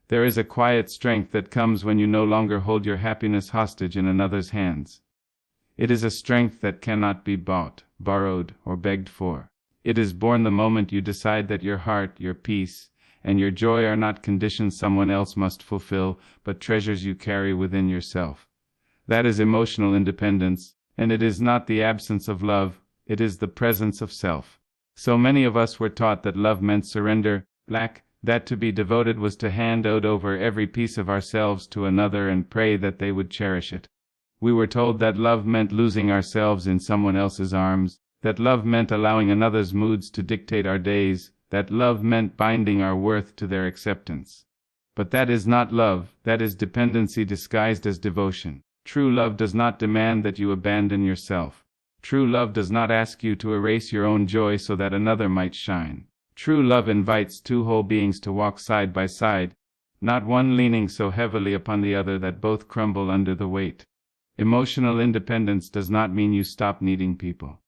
There is a quiet strength that comes when you no longer hold your happiness hostage in another's hands. It is a strength that cannot be bought, borrowed, or begged for. It is born the moment you decide that your heart, your peace, and your joy are not conditions someone else must fulfill, but treasures you carry within yourself. That is emotional independence, and it is not the absence of love, it is the presence of self. So many of us were taught that love meant surrender, that to be devoted was to hand over every piece of ourselves to another and pray that they would cherish it. We were told that love meant losing ourselves in someone else's arms, that love meant allowing another's moods to dictate our days, that love meant binding our worth to their acceptance. But that is not love, that is dependency disguised as devotion. True love does not demand that you abandon yourself. True love does not ask you to erase your own joy so that another might shine. True love invites two whole beings to walk side by side, not one leaning so heavily upon the other that both crumble under the weight. Emotional independence does not mean you stop needing people.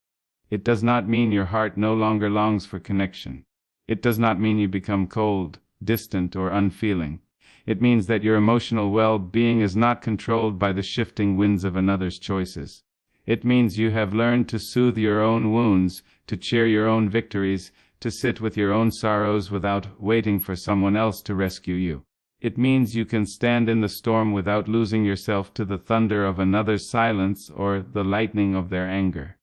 It does not mean your heart no longer longs for connection. It does not mean you become cold, distant, or unfeeling. It means that your emotional well-being is not controlled by the shifting winds of another's choices. It means you have learned to soothe your own wounds, to cheer your own victories, to sit with your own sorrows without waiting for someone else to rescue you. It means you can stand in the storm without losing yourself to the thunder of another's silence or the lightning of their anger.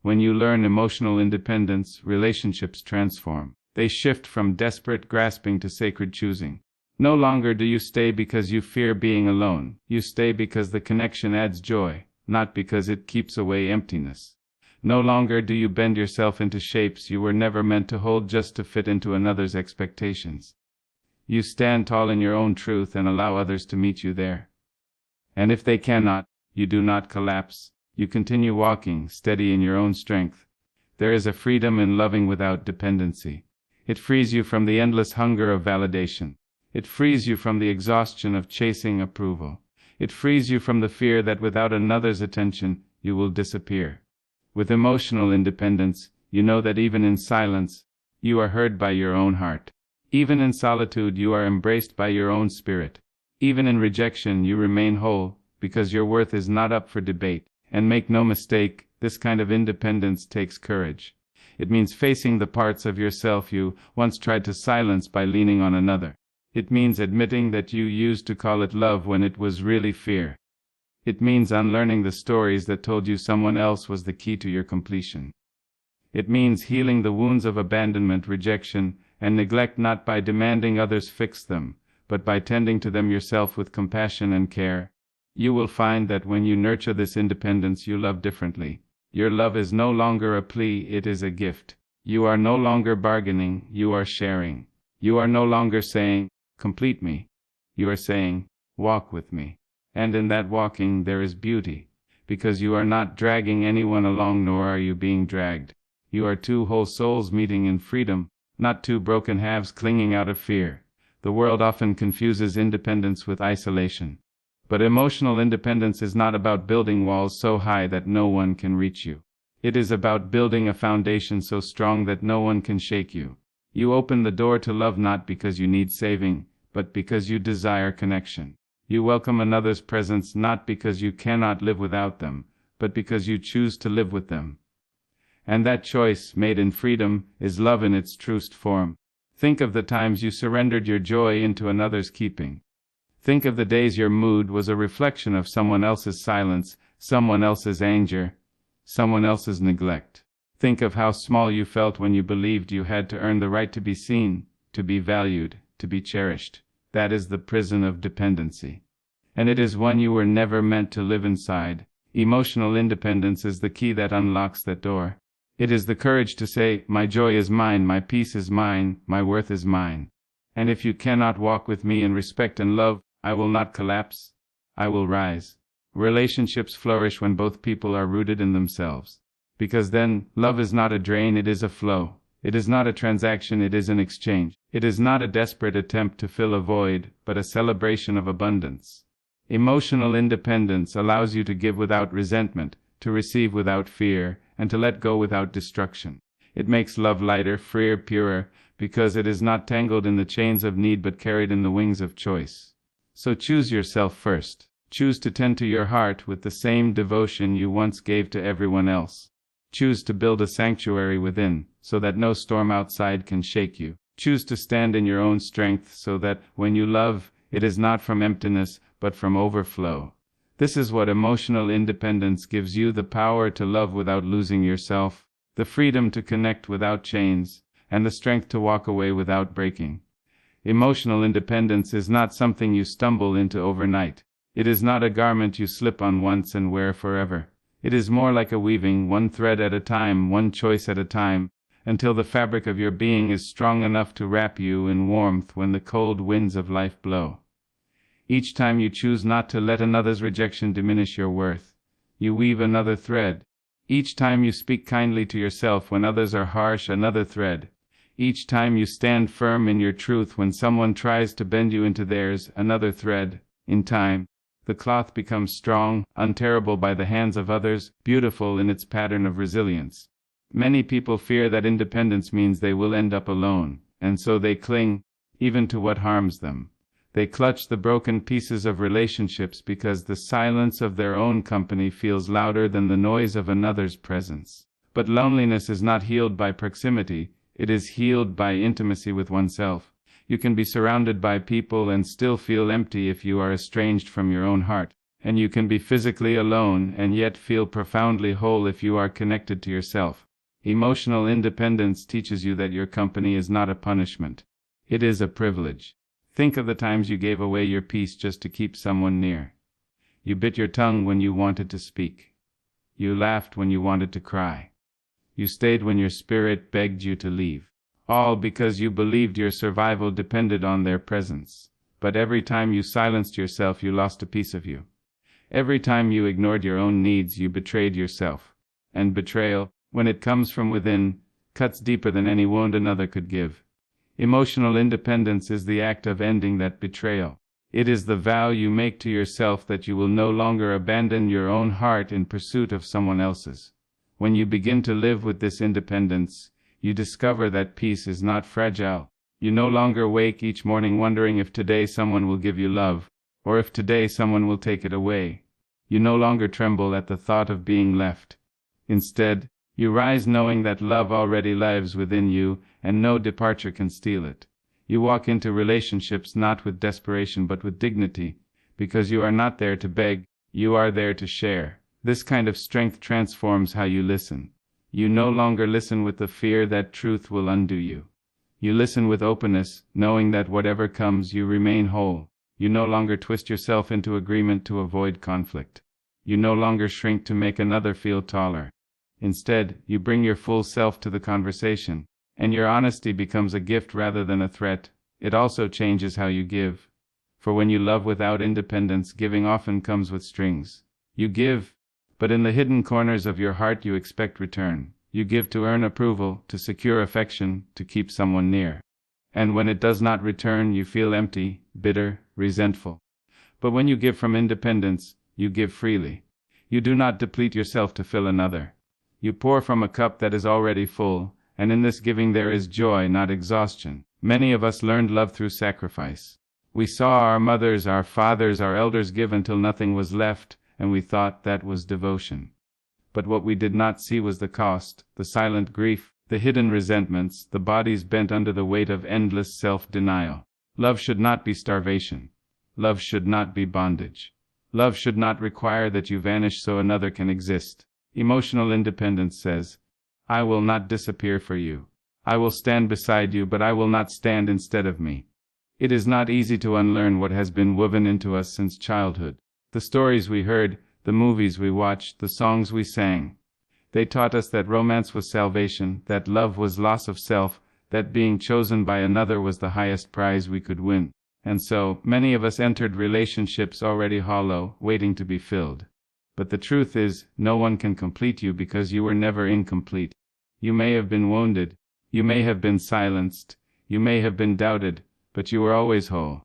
When you learn emotional independence, relationships transform. They shift from desperate grasping to sacred choosing. No longer do you stay because you fear being alone. You stay because the connection adds joy, not because it keeps away emptiness. No longer do you bend yourself into shapes you were never meant to hold just to fit into another's expectations. You stand tall in your own truth and allow others to meet you there. And if they cannot, you do not collapse. You continue walking, steady in your own strength. There is a freedom in loving without dependency. It frees you from the endless hunger of validation. It frees you from the exhaustion of chasing approval. It frees you from the fear that without another's attention, you will disappear. With emotional independence, you know that even in silence, you are heard by your own heart. Even in solitude, you are embraced by your own spirit. Even in rejection, you remain whole, because your worth is not up for debate. And make no mistake, this kind of independence takes courage. It means facing the parts of yourself you once tried to silence by leaning on another. It means admitting that you used to call it love when it was really fear. It means unlearning the stories that told you someone else was the key to your completion. It means healing the wounds of abandonment, rejection, and neglect not by demanding others fix them, but by tending to them yourself with compassion and care. You will find that when you nurture this independence, you love differently. Your love is no longer a plea, it is a gift. You are no longer bargaining, you are sharing. You are no longer saying, complete me. You are saying, walk with me. And in that walking there is beauty, because you are not dragging anyone along, nor are you being dragged. You are two whole souls meeting in freedom, not two broken halves clinging out of fear. The world often confuses independence with isolation. But emotional independence is not about building walls so high that no one can reach you. It is about building a foundation so strong that no one can shake you. You open the door to love not because you need saving, but because you desire connection. You welcome another's presence not because you cannot live without them, but because you choose to live with them. And that choice, made in freedom, is love in its truest form. Think of the times you surrendered your joy into another's keeping. Think of the days your mood was a reflection of someone else's silence, someone else's anger, someone else's neglect. Think of how small you felt when you believed you had to earn the right to be seen, to be valued, to be cherished. That is the prison of dependency. And it is one you were never meant to live inside. Emotional independence is the key that unlocks that door. It is the courage to say, my joy is mine, my peace is mine, my worth is mine. And if you cannot walk with me in respect and love, I will not collapse. I will rise. Relationships flourish when both people are rooted in themselves. Because then, love is not a drain, it is a flow. It is not a transaction, it is an exchange. It is not a desperate attempt to fill a void, but a celebration of abundance. Emotional independence allows you to give without resentment, to receive without fear, and to let go without destruction. It makes love lighter, freer, purer, because it is not tangled in the chains of need but carried in the wings of choice. So choose yourself first. Choose to tend to your heart with the same devotion you once gave to everyone else. Choose to build a sanctuary within, so that no storm outside can shake you. Choose to stand in your own strength so that, when you love, it is not from emptiness, but from overflow. This is what emotional independence gives you: the power to love without losing yourself, the freedom to connect without chains, and the strength to walk away without breaking. Emotional independence is not something you stumble into overnight. It is not a garment you slip on once and wear forever. It is more like a weaving, one thread at a time, one choice at a time, until the fabric of your being is strong enough to wrap you in warmth when the cold winds of life blow. Each time you choose not to let another's rejection diminish your worth, you weave another thread. Each time you speak kindly to yourself when others are harsh, another thread. Each time you stand firm in your truth when someone tries to bend you into theirs, another thread. In time, the cloth becomes strong, untearable by the hands of others, beautiful in its pattern of resilience. Many people fear that independence means they will end up alone, and so they cling, even to what harms them. They clutch the broken pieces of relationships because the silence of their own company feels louder than the noise of another's presence. But loneliness is not healed by proximity. It is healed by intimacy with oneself. You can be surrounded by people and still feel empty if you are estranged from your own heart. And you can be physically alone and yet feel profoundly whole if you are connected to yourself. Emotional independence teaches you that your company is not a punishment. It is a privilege. Think of the times you gave away your peace just to keep someone near. You bit your tongue when you wanted to speak. You laughed when you wanted to cry. You stayed when your spirit begged you to leave. All because you believed your survival depended on their presence. But every time you silenced yourself, you lost a piece of you. Every time you ignored your own needs, you betrayed yourself. And betrayal, when it comes from within, cuts deeper than any wound another could give. Emotional independence is the act of ending that betrayal. It is the vow you make to yourself that you will no longer abandon your own heart in pursuit of someone else's. When you begin to live with this independence, you discover that peace is not fragile. You no longer wake each morning wondering if today someone will give you love, or if today someone will take it away. You no longer tremble at the thought of being left. Instead, you rise knowing that love already lives within you, and no departure can steal it. You walk into relationships not with desperation but with dignity, because you are not there to beg, you are there to share. This kind of strength transforms how you listen. You no longer listen with the fear that truth will undo you. You listen with openness, knowing that whatever comes, you remain whole. You no longer twist yourself into agreement to avoid conflict. You no longer shrink to make another feel taller. Instead, you bring your full self to the conversation, and your honesty becomes a gift rather than a threat. It also changes how you give. For when you love without independence, giving often comes with strings. You give, but in the hidden corners of your heart you expect return. You give to earn approval, to secure affection, to keep someone near. And when it does not return, you feel empty, bitter, resentful. But when you give from independence, you give freely. You do not deplete yourself to fill another. You pour from a cup that is already full, and in this giving there is joy, not exhaustion. Many of us learned love through sacrifice. We saw our mothers, our fathers, our elders give until nothing was left, and we thought that was devotion. But what we did not see was the cost, the silent grief, the hidden resentments, the bodies bent under the weight of endless self-denial. Love should not be starvation. Love should not be bondage. Love should not require that you vanish so another can exist. Emotional independence says, I will not disappear for you. I will stand beside you, but I will not stand instead of me. It is not easy to unlearn what has been woven into us since childhood. The stories we heard, the movies we watched, the songs we sang. They taught us that romance was salvation, that love was loss of self, that being chosen by another was the highest prize we could win. And so, many of us entered relationships already hollow, waiting to be filled. But the truth is, no one can complete you because you were never incomplete. You may have been wounded, you may have been silenced, you may have been doubted, but you were always whole.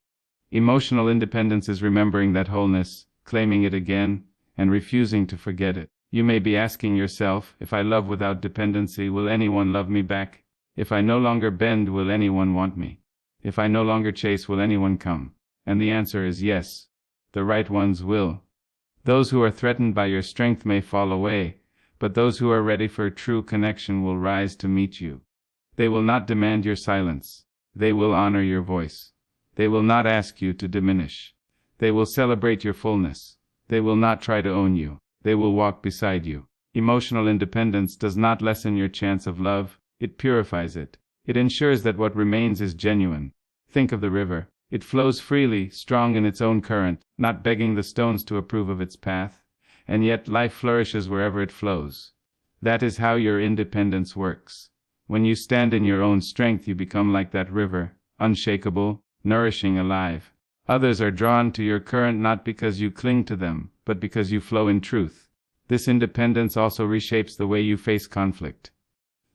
Emotional independence is remembering that wholeness, claiming it again, and refusing to forget it. You may be asking yourself, if I love without dependency, will anyone love me back? If I no longer bend, will anyone want me? If I no longer chase, will anyone come? And the answer is yes. The right ones will. Those who are threatened by your strength may fall away, but those who are ready for true connection will rise to meet you. They will not demand your silence. They will honor your voice. They will not ask you to diminish. They will celebrate your fullness. They will not try to own you. They will walk beside you. Emotional independence does not lessen your chance of love, it purifies it. It ensures that what remains is genuine. Think of the river. It flows freely, strong in its own current, not begging the stones to approve of its path, and yet life flourishes wherever it flows. That is how your independence works. When you stand in your own strength, you become like that river, unshakable, nourishing, alive. Others are drawn to your current not because you cling to them, but because you flow in truth. This independence also reshapes the way you face conflict.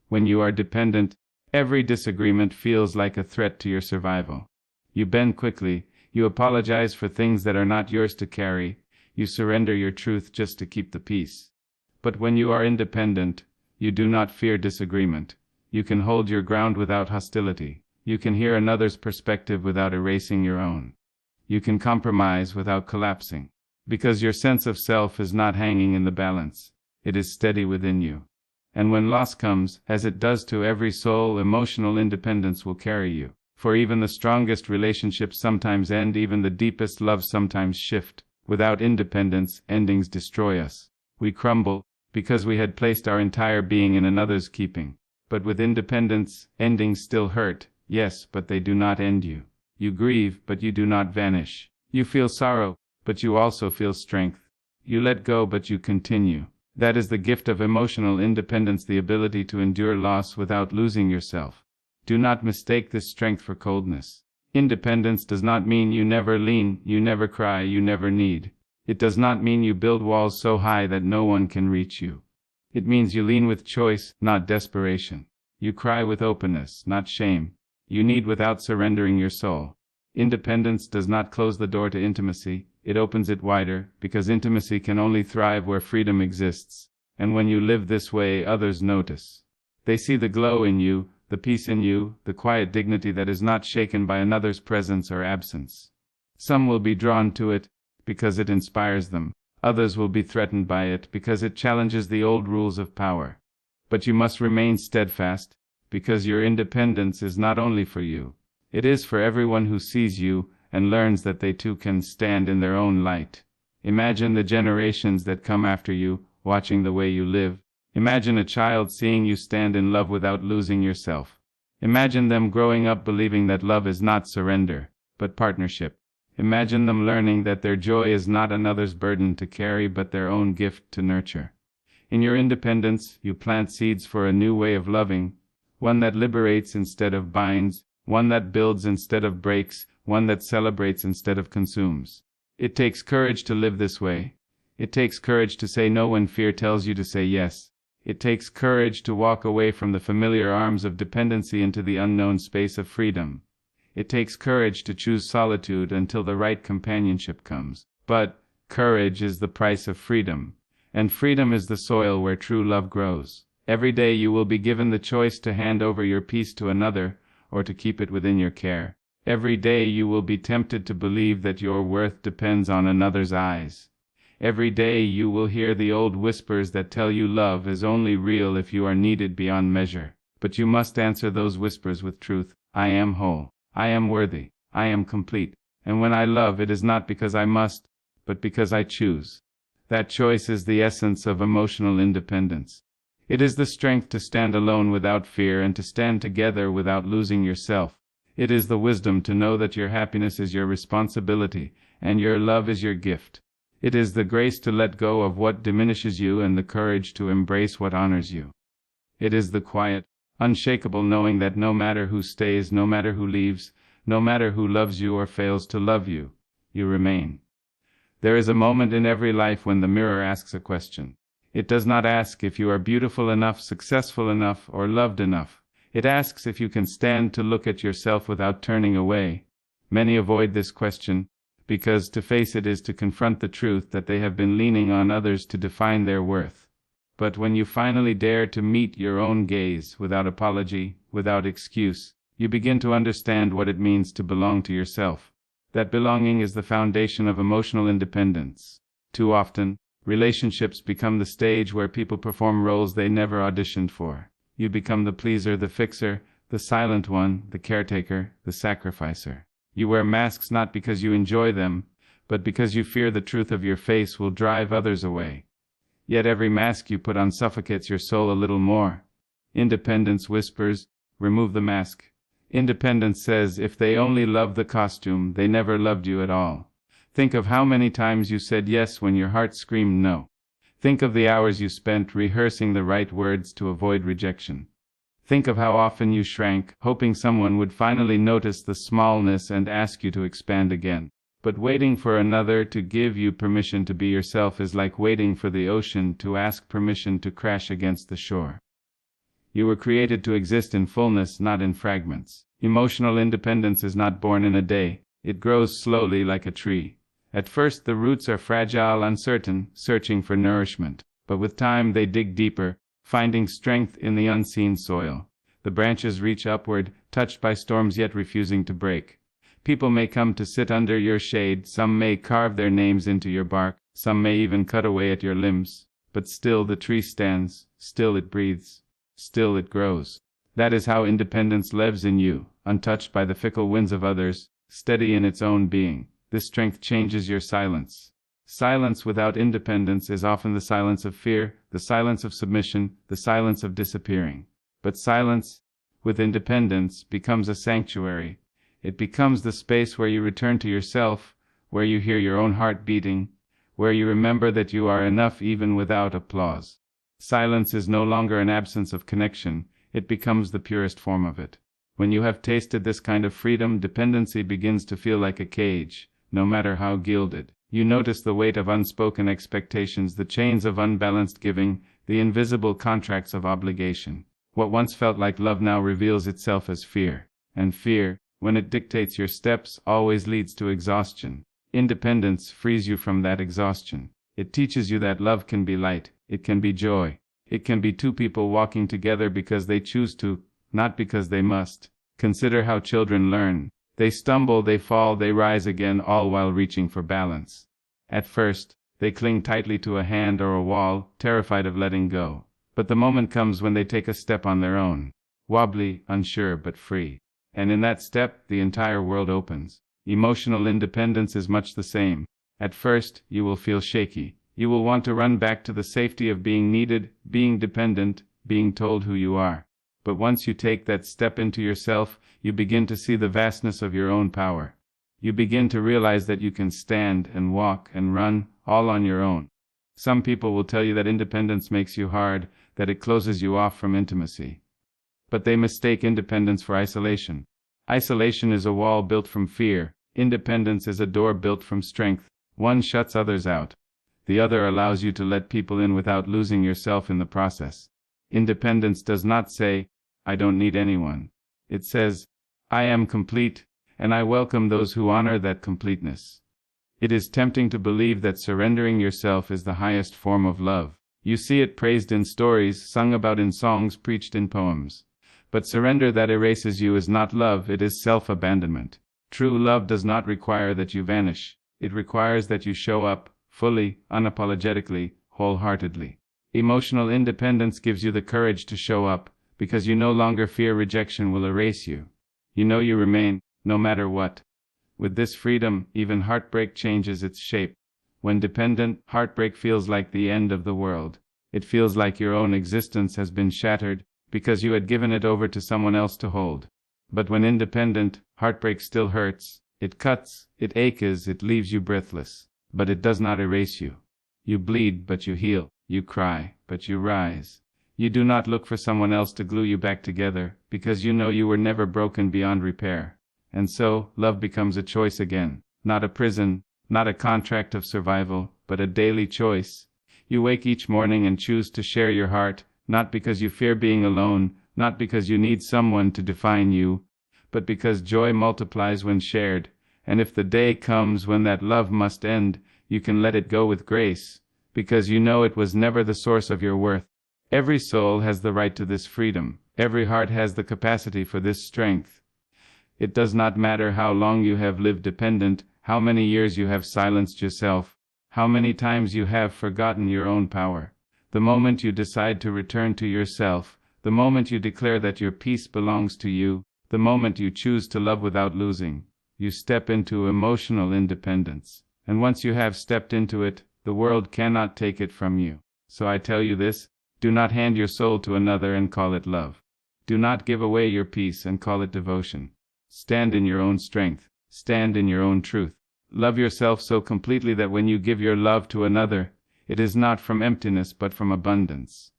When you are dependent, every disagreement feels like a threat to your survival. You bend quickly, you apologize for things that are not yours to carry, you surrender your truth just to keep the peace. But when you are independent, you do not fear disagreement. You can hold your ground without hostility. You can hear another's perspective without erasing your own. You can compromise without collapsing. Because your sense of self is not hanging in the balance. It is steady within you. And when loss comes, as it does to every soul, emotional independence will carry you. For even the strongest relationships sometimes end, even the deepest love sometimes shift. Without independence, endings destroy us. We crumble, because we had placed our entire being in another's keeping. But with independence, endings still hurt, yes, but they do not end you. You grieve, but you do not vanish. You feel sorrow, but you also feel strength. You let go, but you continue. That is the gift of emotional independence, the ability to endure loss without losing yourself. Do not mistake this strength for coldness. Independence does not mean you never lean, you never cry, you never need. It does not mean you build walls so high that no one can reach you. It means you lean with choice, not desperation. You cry with openness, not shame. You need without surrendering your soul. Independence does not close the door to intimacy, it opens it wider, because intimacy can only thrive where freedom exists. And when you live this way, others notice. They see the glow in you, the peace in you, the quiet dignity that is not shaken by another's presence or absence. Some will be drawn to it because it inspires them. Others will be threatened by it because it challenges the old rules of power. But you must remain steadfast, because your independence is not only for you. It is for everyone who sees you and learns that they too can stand in their own light. Imagine the generations that come after you, watching the way you live. Imagine a child seeing you stand in love without losing yourself. Imagine them growing up believing that love is not surrender, but partnership. Imagine them learning that their joy is not another's burden to carry but their own gift to nurture. In your independence, you plant seeds for a new way of loving, one that liberates instead of binds, one that builds instead of breaks, one that celebrates instead of consumes. It takes courage to live this way. It takes courage to say no when fear tells you to say yes. It takes courage to walk away from the familiar arms of dependency into the unknown space of freedom. It takes courage to choose solitude until the right companionship comes. But courage is the price of freedom, and freedom is the soil where true love grows. Every day you will be given the choice to hand over your peace to another, or to keep it within your care. Every day you will be tempted to believe that your worth depends on another's eyes. Every day you will hear the old whispers that tell you love is only real if you are needed beyond measure. But you must answer those whispers with truth. I am whole. I am worthy. I am complete. And when I love, it is not because I must, but because I choose. That choice is the essence of emotional independence. It is the strength to stand alone without fear and to stand together without losing yourself. It is the wisdom to know that your happiness is your responsibility and your love is your gift. It is the grace to let go of what diminishes you and the courage to embrace what honors you. It is the quiet, unshakable knowing that no matter who stays, no matter who leaves, no matter who loves you or fails to love you, you remain. There is a moment in every life when the mirror asks a question. It does not ask if you are beautiful enough, successful enough, or loved enough. It asks if you can stand to look at yourself without turning away. Many avoid this question, because to face it is to confront the truth that they have been leaning on others to define their worth. But when you finally dare to meet your own gaze, without apology, without excuse, you begin to understand what it means to belong to yourself. That belonging is the foundation of emotional independence. Too often, relationships become the stage where people perform roles they never auditioned for. You become the pleaser, the fixer, the silent one, the caretaker, the sacrificer. You wear masks not because you enjoy them, but because you fear the truth of your face will drive others away. Yet every mask you put on suffocates your soul a little more. Independence whispers, remove the mask. Independence says if they only loved the costume, they never loved you at all. Think of how many times you said yes when your heart screamed no. Think of the hours you spent rehearsing the right words to avoid rejection. Think of how often you shrank, hoping someone would finally notice the smallness and ask you to expand again. But waiting for another to give you permission to be yourself is like waiting for the ocean to ask permission to crash against the shore. You were created to exist in fullness, not in fragments. Emotional independence is not born in a day. It grows slowly like a tree. At first the roots are fragile, uncertain, searching for nourishment. But with time they dig deeper, finding strength in the unseen soil. The branches reach upward, touched by storms yet refusing to break. People may come to sit under your shade, some may carve their names into your bark, some may even cut away at your limbs. But still the tree stands, still it breathes, still it grows. That is how independence lives in you, untouched by the fickle winds of others, steady in its own being. This strength changes your silence. Silence without independence is often the silence of fear, the silence of submission, the silence of disappearing. But silence, with independence, becomes a sanctuary. It becomes the space where you return to yourself, where you hear your own heart beating, where you remember that you are enough even without applause. Silence is no longer an absence of connection, it becomes the purest form of it. When you have tasted this kind of freedom, dependency begins to feel like a cage, no matter how gilded. You notice the weight of unspoken expectations, the chains of unbalanced giving, the invisible contracts of obligation. What once felt like love now reveals itself as fear. And fear, when it dictates your steps, always leads to exhaustion. Independence frees you from that exhaustion. It teaches you that love can be light, it can be joy. It can be two people walking together because they choose to, not because they must. Consider how children learn. They stumble, they fall, they rise again, all while reaching for balance. At first, they cling tightly to a hand or a wall, terrified of letting go. But the moment comes when they take a step on their own. Wobbly, unsure, but free. And in that step, the entire world opens. Emotional independence is much the same. At first, you will feel shaky. You will want to run back to the safety of being needed, being dependent, being told who you are. But once you take that step into yourself, you begin to see the vastness of your own power. You begin to realize that you can stand and walk and run, all on your own. Some people will tell you that independence makes you hard, that it closes you off from intimacy. But they mistake independence for isolation. Isolation is a wall built from fear. Independence is a door built from strength. One shuts others out. The other allows you to let people in without losing yourself in the process. Independence does not say, I don't need anyone. It says, I am complete, and I welcome those who honor that completeness. It is tempting to believe that surrendering yourself is the highest form of love. You see it praised in stories, sung about in songs, preached in poems. But surrender that erases you is not love, it is self-abandonment. True love does not require that you vanish. It requires that you show up, fully, unapologetically, wholeheartedly. Emotional independence gives you the courage to show up, because you no longer fear rejection will erase you. You know you remain, no matter what. With this freedom, even heartbreak changes its shape. When dependent, heartbreak feels like the end of the world. It feels like your own existence has been shattered, because you had given it over to someone else to hold. But when independent, heartbreak still hurts. It cuts, it aches, it leaves you breathless. But it does not erase you. You bleed, but you heal. You cry, but you rise. You do not look for someone else to glue you back together, because you know you were never broken beyond repair. And so, love becomes a choice again. Not a prison, not a contract of survival, but a daily choice. You wake each morning and choose to share your heart, not because you fear being alone, not because you need someone to define you, but because joy multiplies when shared. And if the day comes when that love must end, you can let it go with grace, because you know it was never the source of your worth. Every soul has the right to this freedom. Every heart has the capacity for this strength. It does not matter how long you have lived dependent, how many years you have silenced yourself, how many times you have forgotten your own power. The moment you decide to return to yourself, the moment you declare that your peace belongs to you, the moment you choose to love without losing, you step into emotional independence. And once you have stepped into it, the world cannot take it from you. So I tell you this, do not hand your soul to another and call it love. Do not give away your peace and call it devotion. Stand in your own strength. Stand in your own truth. Love yourself so completely that when you give your love to another, it is not from emptiness but from abundance.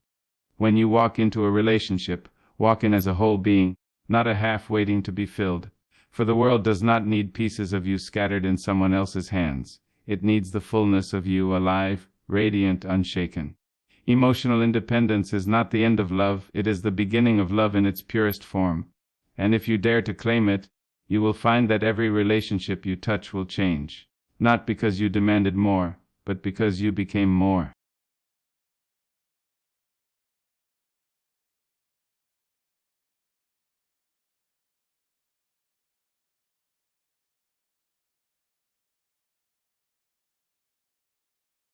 When you walk into a relationship, walk in as a whole being, not a half waiting to be filled. For the world does not need pieces of you scattered in someone else's hands. It needs the fullness of you alive, radiant, unshaken. Emotional independence is not the end of love, it is the beginning of love in its purest form. And if you dare to claim it, you will find that every relationship you touch will change. Not because you demanded more, but because you became more.